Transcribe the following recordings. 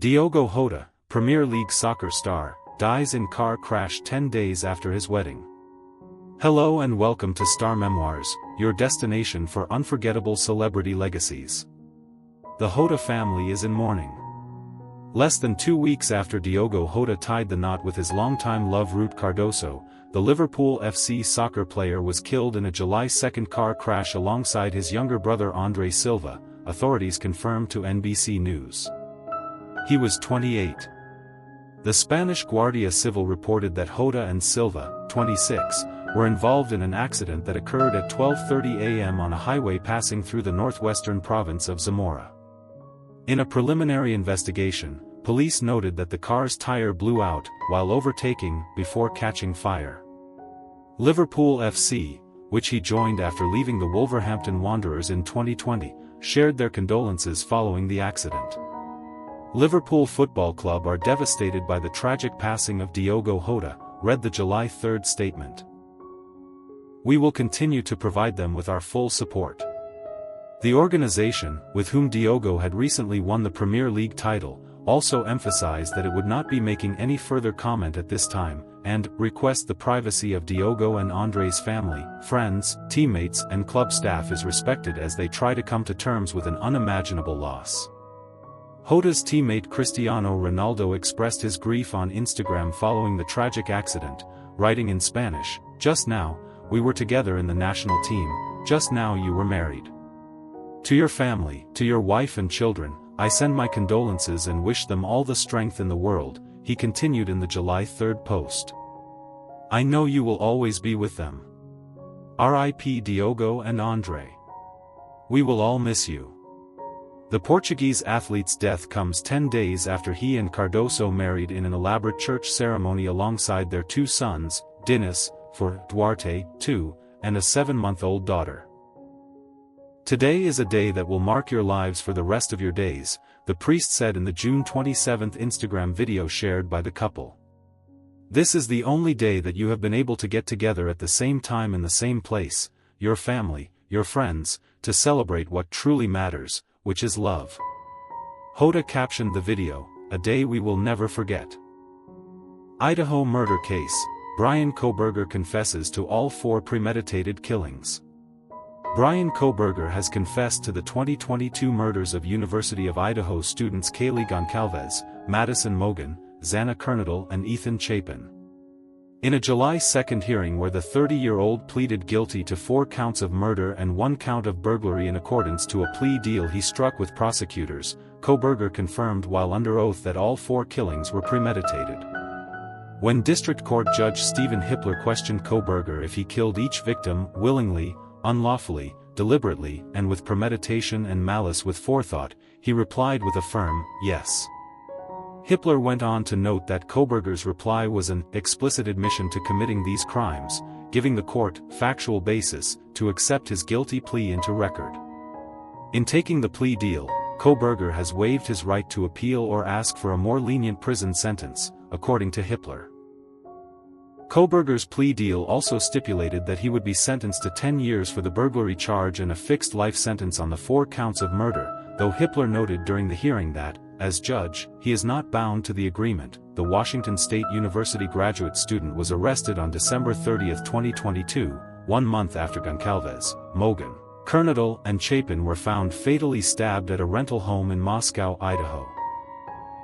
Diogo Jota, Premier League soccer star, dies in car crash 10 days after his wedding. Hello and welcome to Star Memoirs, your destination for unforgettable celebrity legacies. The Jota family is in mourning. Less than 2 weeks after Diogo Jota tied the knot with his longtime love Ruth Cardoso, the Liverpool FC soccer player was killed in a July 2 car crash alongside his younger brother André Silva, authorities confirmed to NBC News. He was 28. The Spanish Guardia Civil reported that Jota and Silva, 26, were involved in an accident that occurred at 12:30 a.m. on a highway passing through the northwestern province of Zamora. In a preliminary investigation, police noted that the car's tire blew out while overtaking before catching fire. Liverpool FC, which he joined after leaving the Wolverhampton Wanderers in 2020, shared their condolences following the accident. Liverpool Football Club are devastated by the tragic passing of Diogo Jota, read the July 3 statement. We will continue to provide them with our full support. The organization, with whom Diogo had recently won the Premier League title, also emphasized that it would not be making any further comment at this time, and request the privacy of Diogo and André's family, friends, teammates and club staff is respected as they try to come to terms with an unimaginable loss. Jota's teammate Cristiano Ronaldo expressed his grief on Instagram following the tragic accident, writing in Spanish, "Just now, we were together in the national team, just now you were married. To your family, to your wife and children, I send my condolences and wish them all the strength in the world," he continued in the July 3 post. "I know you will always be with them. R.I.P. Diogo and André. We will all miss you." The Portuguese athlete's death comes 10 days after he and Cardoso married in an elaborate church ceremony alongside their 2 sons, Dinis, for Duarte, 2, and a 7-month-old daughter. "Today is a day that will mark your lives for the rest of your days," the priest said in the June 27 Instagram video shared by the couple. "This is the only day that you have been able to get together at the same time in the same place, your family, your friends, to celebrate what truly matters, which is love." Jota captioned the video, "A day we will never forget." Idaho murder case, Bryan Kohberger confesses to all 4 premeditated killings. Bryan Kohberger has confessed to the 2022 murders of University of Idaho students Kaylee Goncalves, Madison Mogen, Xana Kernodle and Ethan Chapin. In a July 2 hearing where the 30-year-old pleaded guilty to 4 counts of murder and 1 count of burglary in accordance to a plea deal he struck with prosecutors, Kohberger confirmed while under oath that all 4 killings were premeditated. When District Court Judge Stephen Hippler questioned Kohberger if he killed each victim willingly, unlawfully, deliberately and with premeditation and malice with forethought, he replied with a firm, yes. Hippler went on to note that Kohberger's reply was an explicit admission to committing these crimes, giving the court factual basis to accept his guilty plea into record. In taking the plea deal, Kohberger has waived his right to appeal or ask for a more lenient prison sentence, according to Hippler. Kohberger's plea deal also stipulated that he would be sentenced to 10 years for the burglary charge and a fixed life sentence on the 4 counts of murder, though Hippler noted during the hearing that, as judge, he is not bound to the agreement. The Washington State University graduate student was arrested on December 30, 2022, 1 month after Goncalves, Mogen, Kernodle and Chapin were found fatally stabbed at a rental home in Moscow, Idaho.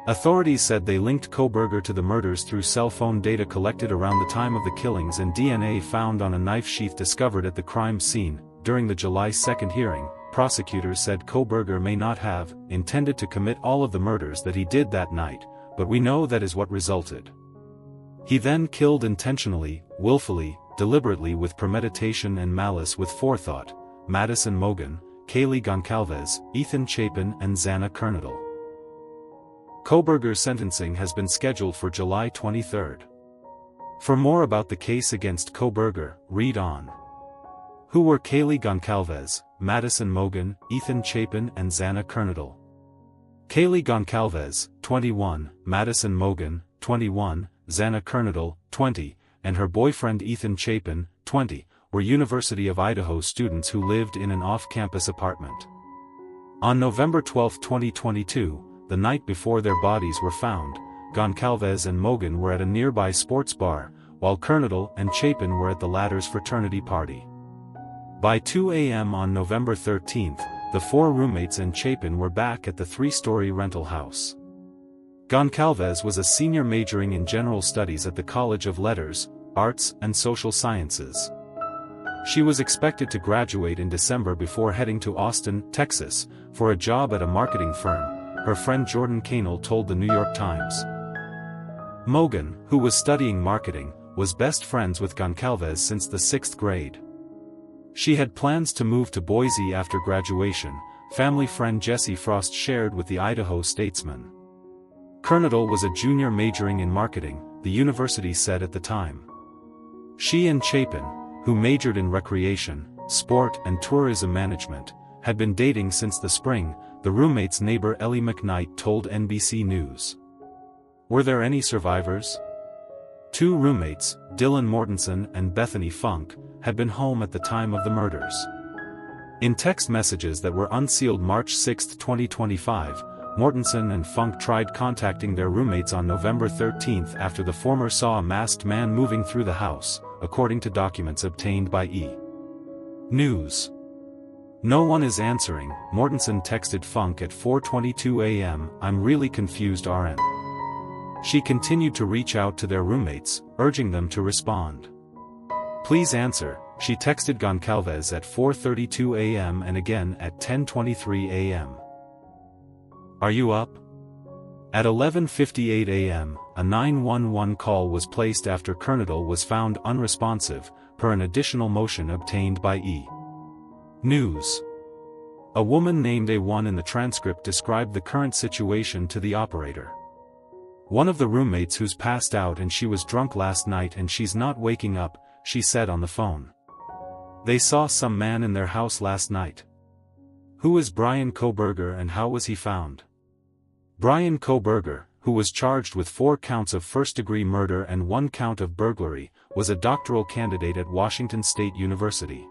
Authorities said they linked Kohberger to the murders through cell phone data collected around the time of the killings and DNA found on a knife sheath discovered at the crime scene. During the July 2 hearing, prosecutors said Kohberger may not have intended to commit all of the murders that he did that night, but we know that is what resulted. He then killed intentionally, willfully, deliberately with premeditation and malice with forethought, Madison Mogen, Kaylee Goncalves, Ethan Chapin and Xana Kernodle. Kohberger's sentencing has been scheduled for July 23. For more about the case against Kohberger, read on. Who were Kaylee Goncalves, Madison Mogen, Ethan Chapin and Xana Kernodle? Kaylee Goncalves, 21, Madison Mogen, 21, Xana Kernodle, 20, and her boyfriend Ethan Chapin, 20, were University of Idaho students who lived in an off-campus apartment. On November 12, 2022, the night before their bodies were found, Goncalves and Mogan were at a nearby sports bar, while Kernodle and Chapin were at the latter's fraternity party. By 2 a.m. on November 13th, the four roommates and Chapin were back at the three-story rental house. Goncalves was a senior majoring in general studies at the College of Letters, Arts and Social Sciences. She was expected to graduate in December before heading to Austin, Texas, for a job at a marketing firm, her friend Jordan Canel told the New York Times. Mogan, who was studying marketing, was best friends with Goncalves since the 6th grade. She had plans to move to Boise after graduation, family friend Jesse Frost shared with the Idaho Statesman. Kernodle was a junior majoring in marketing, the university said at the time. She and Chapin, who majored in recreation, sport and tourism management, had been dating since the spring, the roommate's neighbor Ellie McKnight told NBC News. Were there any survivors? Two roommates, Dylan Mortensen and Bethany Funk, had been home at the time of the murders. In text messages that were unsealed March 6, 2025, Mortensen and Funk tried contacting their roommates on November 13 after the former saw a masked man moving through the house, according to documents obtained by E! News. No one is answering, Mortensen texted Funk at 4:22 a.m. I'm really confused RN. She continued to reach out to their roommates, urging them to respond. Please answer, she texted Goncalves at 4:32 a.m. and again at 10:23 a.m. Are you up? At 11:58 a.m., a 911 call was placed after Kernodle was found unresponsive, per an additional motion obtained by E! News. A woman named A1 in the transcript described the current situation to the operator. One of the roommates who's passed out and she was drunk last night and she's not waking up, she said on the phone. They saw some man in their house last night. Who is Brian KOHBERGER and how was he found? Brian KOHBERGER, who was charged with 4 counts of first-degree murder and 1 count of burglary, was a doctoral candidate at Washington State University.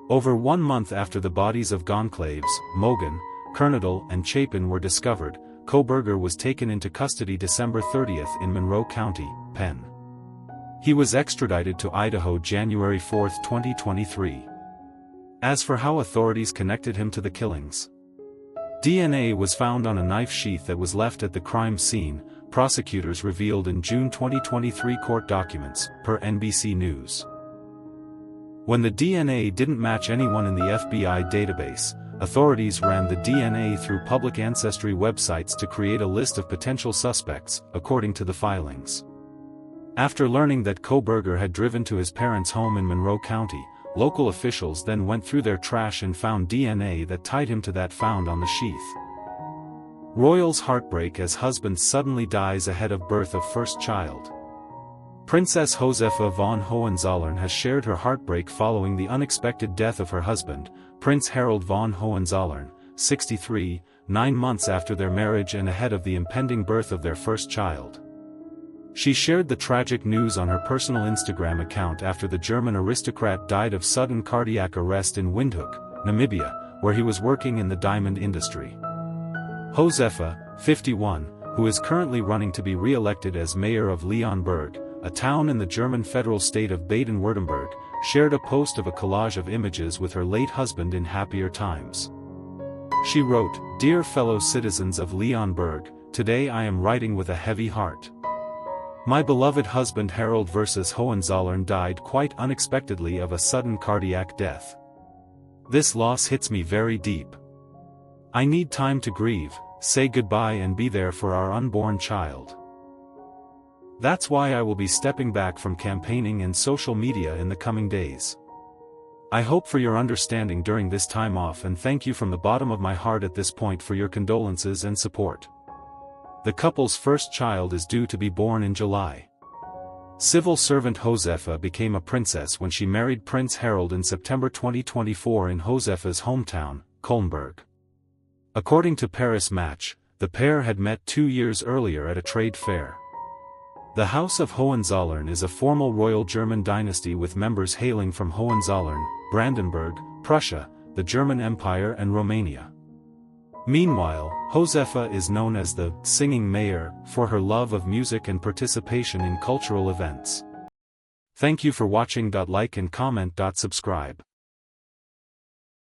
Over 1 month after the bodies of Goncalves, Mogan, Kernodle and Chapin were discovered, KOHBERGER was taken into custody December 30th in Monroe County, Penn. He was extradited to Idaho January 4, 2023. As for how authorities connected him to the killings, DNA was found on a knife sheath that was left at the crime scene, prosecutors revealed in June 2023 court documents, per NBC News. When the DNA didn't match anyone in the FBI database, authorities ran the DNA through public ancestry websites to create a list of potential suspects, according to the filings. After learning that KOHBERGER had driven to his parents' home in Monroe County, local officials then went through their trash and found DNA that tied him to that found on the sheath. Royals heartbreak as husband suddenly dies ahead of birth of first child. Princess Josefa von Hohenzollern has shared her heartbreak following the unexpected death of her husband, Prince Harold von Hohenzollern, 63, 9 months after their marriage and ahead of the impending birth of their first child. She shared the tragic news on her personal Instagram account after the German aristocrat died of sudden cardiac arrest in Windhoek, Namibia, where he was working in the diamond industry. Josefa, 51, who is currently running to be re-elected as mayor of Leonberg, a town in the German federal state of Baden-Württemberg, shared a post of a collage of images with her late husband in happier times. She wrote, "Dear fellow citizens of Leonberg, today I am writing with a heavy heart. My beloved husband Harold versus Hohenzollern died quite unexpectedly of a sudden cardiac death. This loss hits me very deep. I need time to grieve, say goodbye and be there for our unborn child. That's why I will be stepping back from campaigning and social media in the coming days. I hope for your understanding during this time off and thank you from the bottom of my heart at this point for your condolences and support." The couple's first child is due to be born in July. Civil servant Josefa became a princess when she married Prince Harold in September 2024 in Josefa's hometown, Kölnberg. According to Paris Match, the pair had met 2 years earlier at a trade fair. The House of Hohenzollern is a formal royal German dynasty with members hailing from Hohenzollern, Brandenburg, Prussia, the German Empire and Romania. Meanwhile, Josefa is known as the singing mayor for her love of music and participation in cultural events. Thank you for watching. Like and comment. Subscribe.